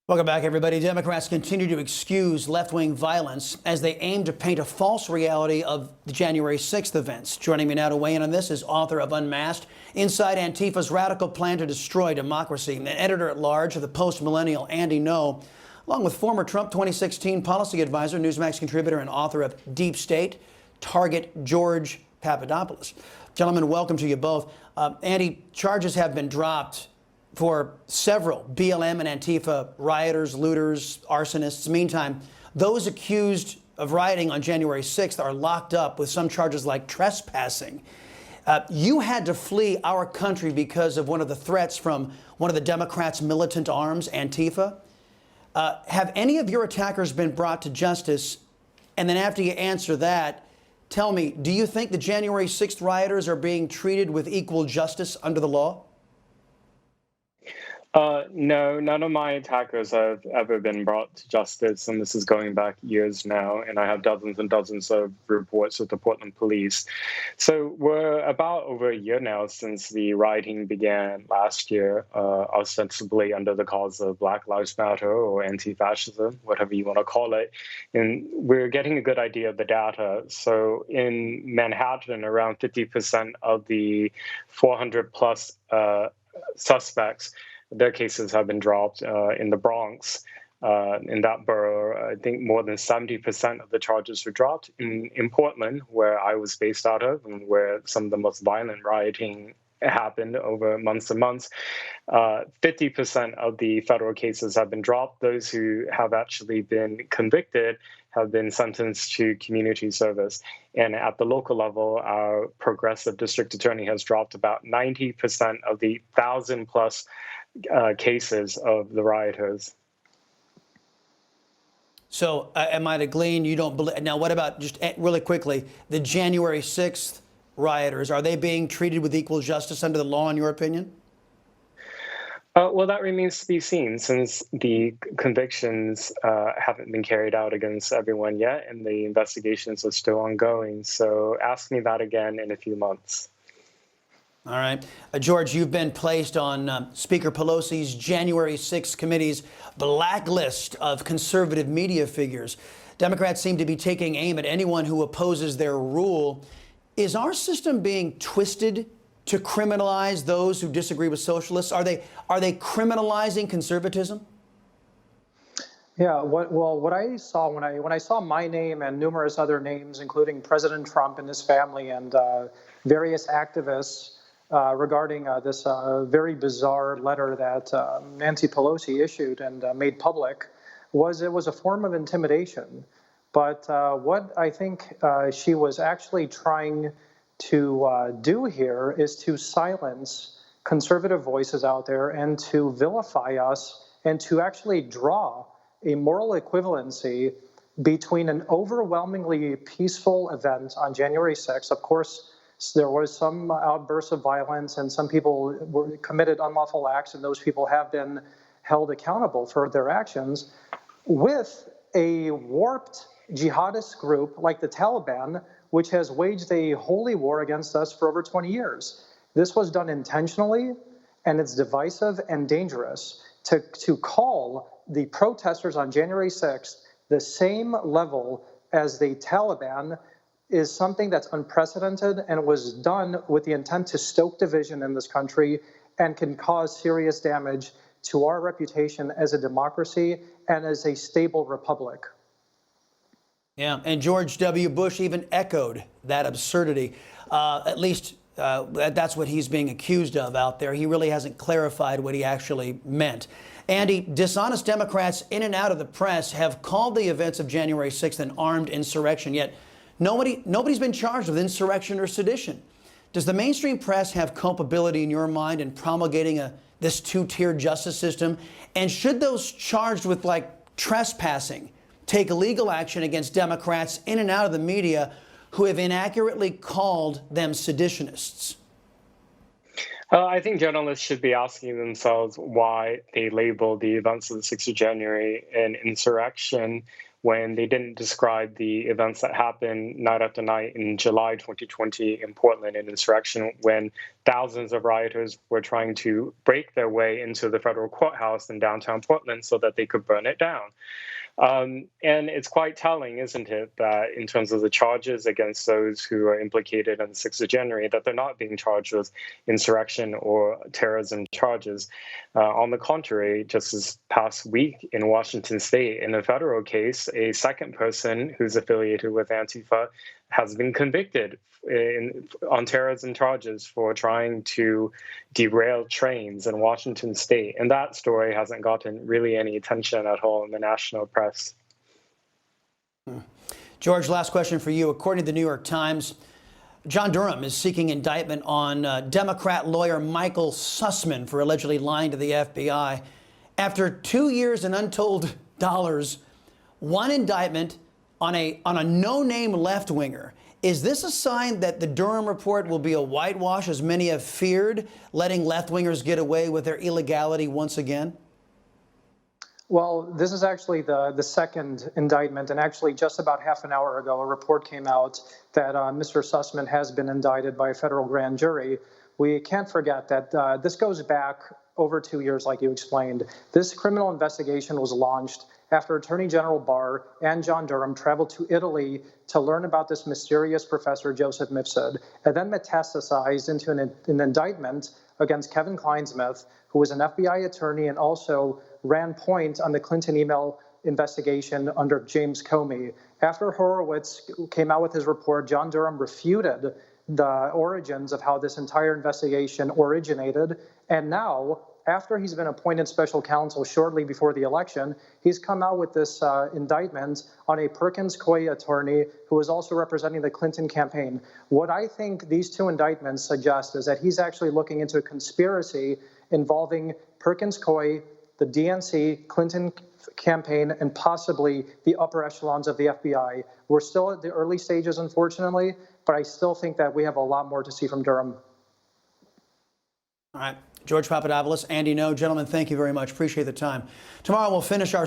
Welcome back, everybody. Democrats continue to excuse left-wing violence as they aim to paint a false reality of the January 6th events. Joining me now to weigh in on this is author of Unmasked, Inside Antifa's Radical Plan to Destroy Democracy, and editor-at-large of the Post-Millennial, Andy Ngo, along with former Trump 2016 policy advisor, Newsmax contributor, and author of Deep State, Target, George Papadopoulos. Gentlemen, welcome to you both. Andy, charges have been dropped for several BLM and Antifa rioters, looters, arsonists. Meantime, those accused of rioting on January 6th are locked up with some charges like trespassing. You had to flee our country because of one of the threats from one of the Democrats' militant arms, Antifa. Have any of your attackers been brought to justice? And then after you answer that, tell me, do you think the January 6th rioters are being treated with equal justice under the law? No, none of my attackers have ever been brought to justice, and this is going back years now, and I have dozens and dozens of reports with the Portland police. So we're about over a year now since the rioting began last year, ostensibly under the cause of Black Lives Matter or anti-fascism, whatever you want to call it, and we're getting a good idea of the data. So in Manhattan, around 50% of the 400 plus suspects, their cases have been dropped. In the Bronx, in that borough, I think more than 70% of the charges were dropped. In Portland, where I was based out of and where some of the most violent rioting happened over months and months, 50% of the federal cases have been dropped. Those who have actually been convicted have been sentenced to community service. And at the local level, our progressive district attorney has dropped about 90% of the 1,000 plus cases of the rioters. So am I to glean you don't believe? Now, what about, just really quickly, the January 6th rioters? Are they being treated with equal justice under the law, in your opinion? Well, that remains to be seen, since the convictions haven't been carried out against everyone yet, and the investigations are still ongoing. So ask me that again in a few months. All right. George, you've been placed on Speaker Pelosi's January 6th committee's blacklist of conservative media figures. Democrats seem to be taking aim at anyone who opposes their rule. Is our system being twisted to criminalize those who disagree with socialists? Are they criminalizing conservatism? Yeah, what I saw when I saw my name and numerous other names, including President Trump and his family and various activists, regarding this very bizarre letter that Nancy Pelosi issued and made public, it was a form of intimidation. But what I think she was actually trying to do here is to silence conservative voices out there and to vilify us and to actually draw a moral equivalency between an overwhelmingly peaceful event on January 6th. Of course, there was some outbursts of violence and some people committed unlawful acts, and those people have been held accountable for their actions, with a warped jihadist group like the Taliban, which has waged a holy war against us for over 20 years. This was done intentionally, and it's divisive and dangerous. To call the protesters on January 6th the same level as the Taliban is something that's unprecedented and was done with the intent to stoke division in this country and can cause serious damage to our reputation as a democracy and as a stable republic. Yeah, and George W. Bush even echoed that absurdity. At least that's what he's being accused of out there. He really hasn't clarified what he actually meant. Andy, dishonest Democrats in and out of the press have called the events of January 6th an armed insurrection, yet nobody's been charged with insurrection or sedition. Does the mainstream press have culpability in your mind in promulgating this two-tiered justice system? And should those charged with, like, trespassing take legal action against Democrats in and out of the media who have inaccurately called them seditionists? I think journalists should be asking themselves why they label the events of the 6th of January an insurrection when they didn't describe the events that happened night after night in July 2020 in Portland, an insurrection when thousands of rioters were trying to break their way into the federal courthouse in downtown Portland so that they could burn it down. And it's quite telling, isn't it, that in terms of the charges against those who are implicated on the 6th of January, that they're not being charged with insurrection or terrorism charges. On the contrary, just this past week in Washington state, in a federal case, a second person who's affiliated with Antifa has been convicted on terrorism charges for trying to derail trains in Washington state. And that story hasn't gotten really any attention at all in the national press. George, last question for you. According to the New York Times, John Durham is seeking indictment on Democrat lawyer Michael Sussman for allegedly lying to the FBI. After 2 years and untold dollars, one indictment on a no-name left-winger. Is this a sign that the Durham report will be a whitewash, as many have feared, letting left-wingers get away with their illegality once again? Well, this is actually the second indictment, and actually just about half an hour ago, a report came out that Mr. Sussman has been indicted by a federal grand jury. We can't forget that this goes back over 2 years, like you explained. This criminal investigation was launched after Attorney General Barr and John Durham traveled to Italy to learn about this mysterious professor, Joseph Mifsud, and then metastasized into an indictment against Kevin Kleinsmith, who was an FBI attorney and also ran point on the Clinton email investigation under James Comey. After Horowitz came out with his report, John Durham refuted the origins of how this entire investigation originated. And now, after he's been appointed special counsel shortly before the election, he's come out with this indictment on a Perkins Coie attorney who was also representing the Clinton campaign. What I think these two indictments suggest is that he's actually looking into a conspiracy involving Perkins Coie, the DNC, Clinton campaign, and possibly the upper echelons of the FBI. We're still at the early stages, unfortunately, but I still think that we have a lot more to see from Durham. All right. George Papadopoulos, Andy No. Gentlemen, thank you very much. Appreciate the time. Tomorrow we'll finish our